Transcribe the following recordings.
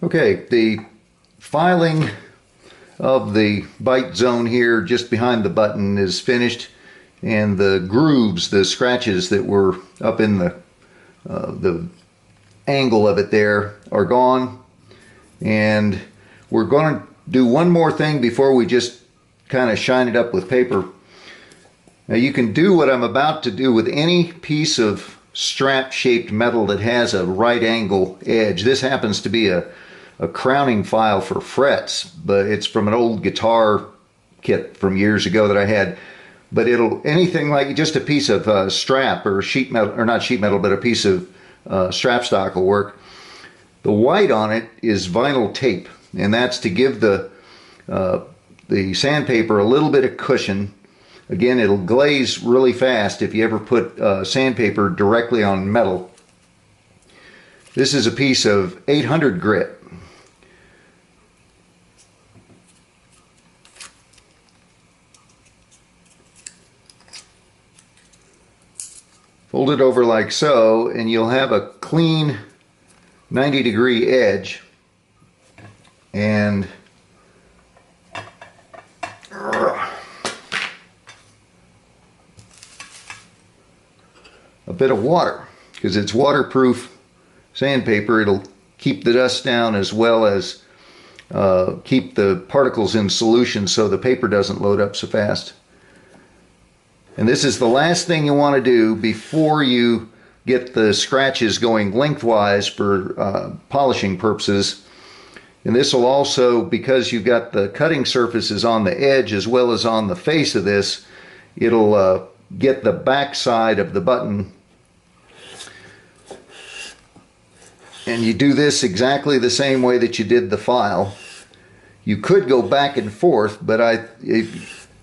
Okay, the filing of the bite zone here just behind the button is finished, and the grooves, the scratches that were up in the angle of it there are gone. And we're going to do one more thing before we just kind of shine it up with paper. Now you can do what I'm about to do with any piece of strap shaped metal that has a right angle edge. This happens to be a crowning file for frets, but it's from an old guitar kit from years ago that I had. But anything like just a piece of strap or sheet metal, or not sheet metal, but a piece of strap stock will work. The white on it is vinyl tape, and that's to give the sandpaper a little bit of cushion. Again, it'll glaze really fast if you ever put sandpaper directly on metal. This is a piece of 800 grit. Fold it over like so, and you'll have a clean 90-degree edge. And a bit of water, because it's waterproof sandpaper. It'll keep the dust down as well as keep the particles in solution so the paper doesn't load up so fast. And this is the last thing you want to do before you get the scratches going lengthwise for polishing purposes. And this will also, because you've got the cutting surfaces on the edge as well as on the face of this, it'll get the back side of the button. And you do this exactly the same way that you did the file. You could go back and forth, but I've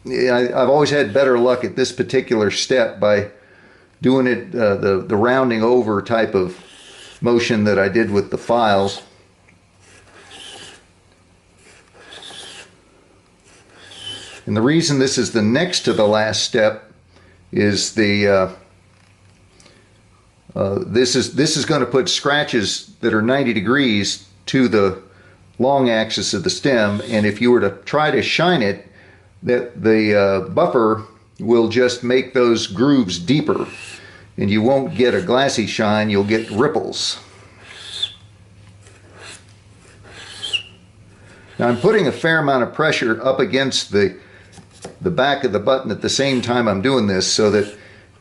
always had better luck at this particular step by doing it the rounding over type of motion that I did with the files. And the reason this is the next to the last step is this is going to put scratches that are 90 degrees to the long axis of the stem, and if you were to try to shine it, that the buffer will just make those grooves deeper, and you won't get a glassy shine, you'll get ripples. Now I'm putting a fair amount of pressure up against the back of the button at the same time I'm doing this, so that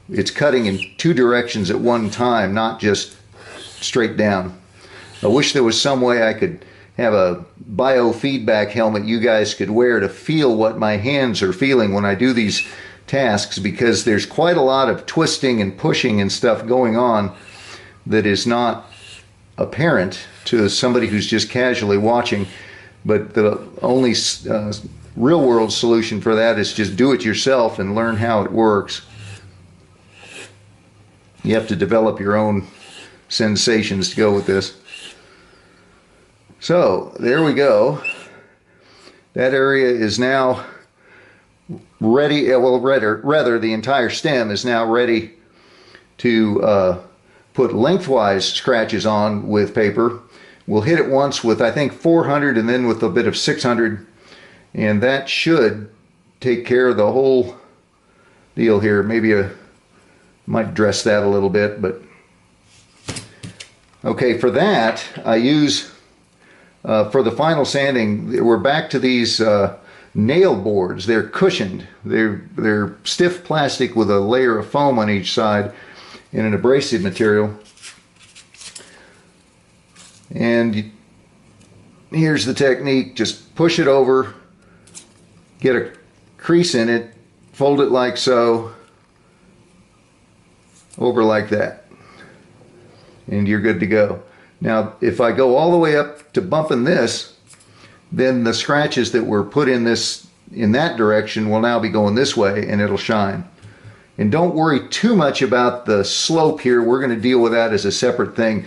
it's cutting in two directions at one time, not just straight down. I wish there was some way I could have a biofeedback helmet you guys could wear to feel what my hands are feeling when I do these tasks, because there's quite a lot of twisting and pushing and stuff going on that is not apparent to somebody who's just casually watching. But the only real world solution for that is just do it yourself and learn how it works. You have to develop your own sensations to go with this. So there we go. That area is now ready. Well, rather the entire stem is now ready to put lengthwise scratches on with paper. We'll hit it once with, I think, 400 and then with a bit of 600, and that should take care of the whole deal here. Maybe I might dress that a little bit, but okay, for that I use for the final sanding, we're back to these nail boards. They're cushioned. They're stiff plastic with a layer of foam on each side in an abrasive material. And here's the technique. Just push it over, get a crease in it, fold it like so, over like that, and you're good to go. Now, if I go all the way up to bumping this, then the scratches that were put in that direction will now be going this way, and it'll shine. And don't worry too much about the slope here. We're going to deal with that as a separate thing.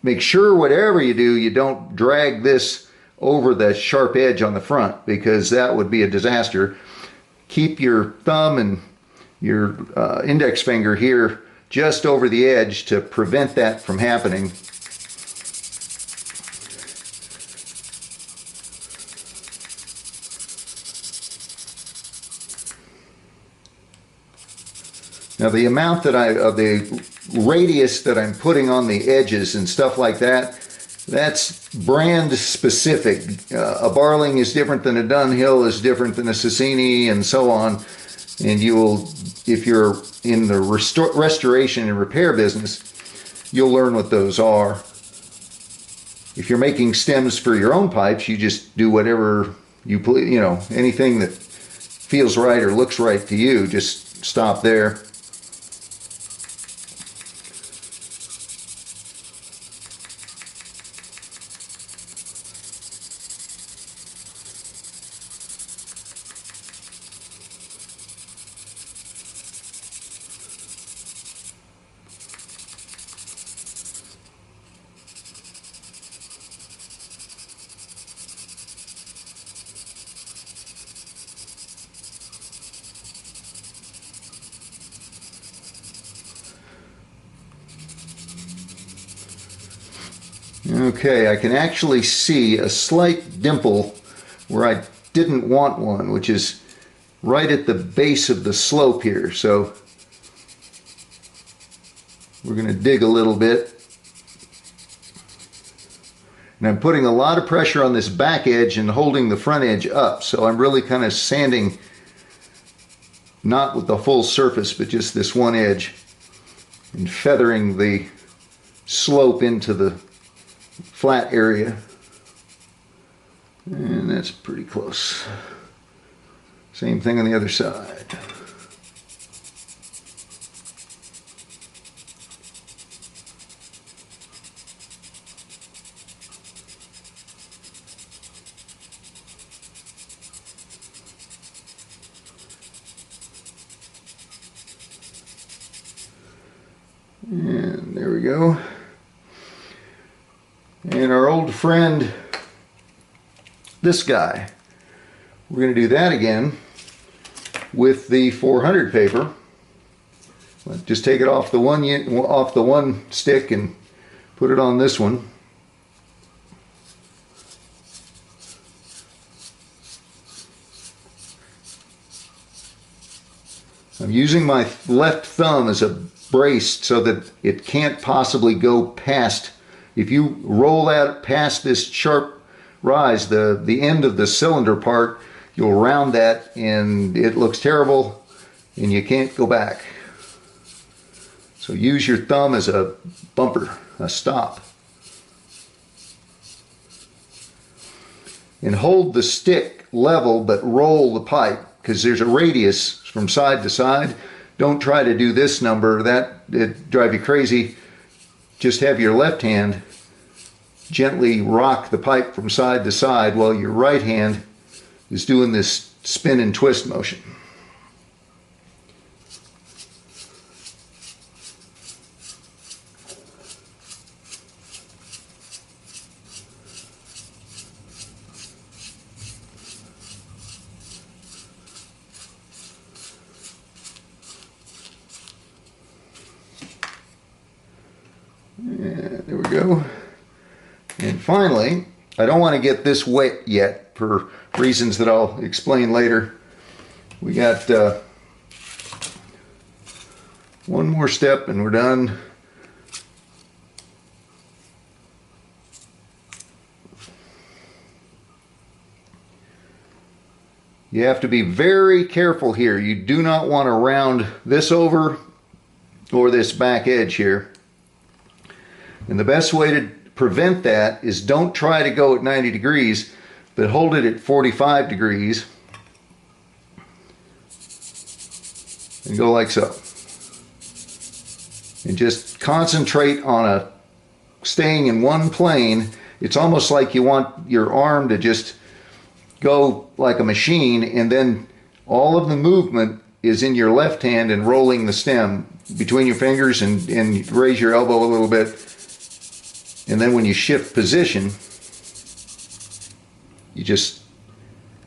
Make sure whatever you do, you don't drag this over the sharp edge on the front, because that would be a disaster. Keep your thumb and your index finger here just over the edge to prevent that from happening. Now the amount that of the radius that I'm putting on the edges and stuff like that, that's brand specific. A Barling is different than a Dunhill, is different than a Sassini, and so on. And you will, if you're in the restoration and repair business, you'll learn what those are. If you're making stems for your own pipes, you just do whatever you please, you know, anything that feels right or looks right to you, just stop there. Okay, I can actually see a slight dimple where I didn't want one, which is right at the base of the slope here. So we're going to dig a little bit. And I'm putting a lot of pressure on this back edge and holding the front edge up. So I'm really kind of sanding, not with the full surface, but just this one edge, and feathering the slope into the flat area. And that's pretty close. Same thing on the other side. And there we go. And our old friend, this guy, we're going to do that again with the 400 paper. Just take it off the one stick and put it on this one. I'm using my left thumb as a brace so that it can't possibly go past. If you roll that past this sharp rise, the end of the cylinder part, you'll round that and it looks terrible and you can't go back. So use your thumb as a bumper, a stop. And hold the stick level but roll the pipe, because there's a radius from side to side. Don't try to do this number, it'd drive you crazy. Just have your left hand gently rock the pipe from side to side while your right hand is doing this spin and twist motion. And there we go. And finally, I don't want to get this wet yet for reasons that I'll explain later. We got one more step and we're done. You have to be very careful here. You do not want to round this over or this back edge here. And the best way to prevent that is don't try to go at 90 degrees, but hold it at 45 degrees and go like so. And just concentrate on staying in one plane. It's almost like you want your arm to just go like a machine, and then all of the movement is in your left hand and rolling the stem between your fingers, and raise your elbow a little bit. And then when you shift position, you just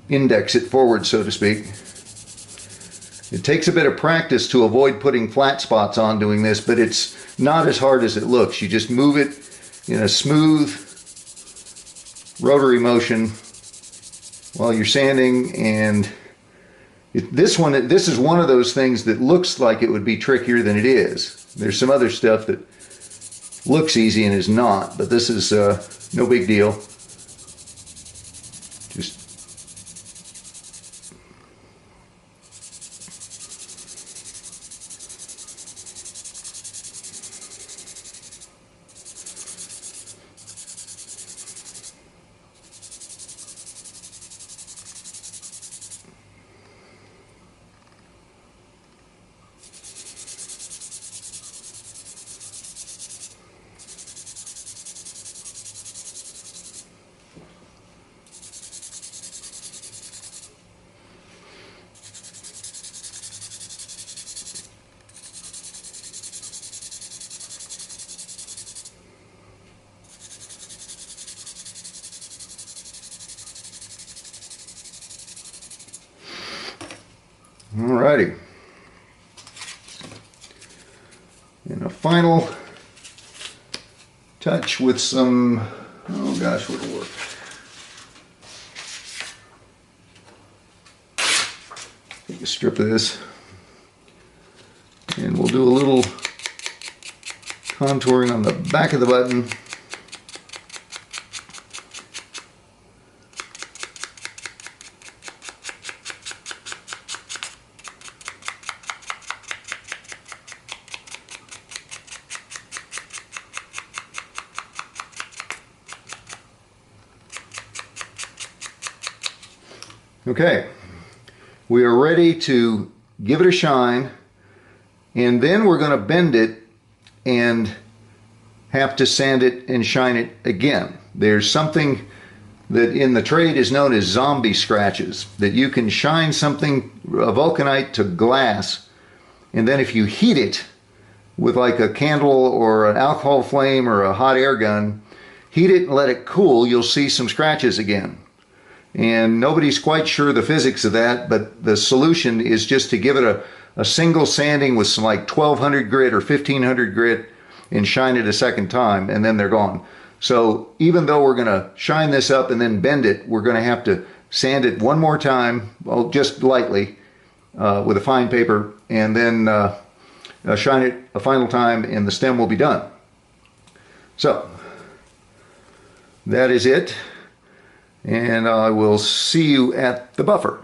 index it forward, so to speak. It takes a bit of practice to avoid putting flat spots on doing this, but it's not as hard as it looks. You just move it in a smooth rotary motion while you're sanding, and This is one of those things that looks like it would be trickier than it is. There's some other stuff that looks easy and is not, but this is no big deal. Just alrighty. And a final touch with some, oh gosh, what'll work? Take a strip of this, and we'll do a little contouring on the back of the button. Okay, we are ready to give it a shine, and then we're going to bend it and have to sand it and shine it again. There's something that in the trade is known as zombie scratches, that you can shine something, a vulcanite, to glass, and then if you heat it with like a candle or an alcohol flame or a hot air gun, heat it and let it cool, you'll see some scratches again. And nobody's quite sure the physics of that, but the solution is just to give it a single sanding with some like 1200 grit or 1500 grit and shine it a second time, and then they're gone. So even though we're going to shine this up and then bend it, we're going to have to sand it one more time, well, just lightly, with a fine paper, and then shine it a final time, and the stem will be done. So that is it. And I will see you at the buffer.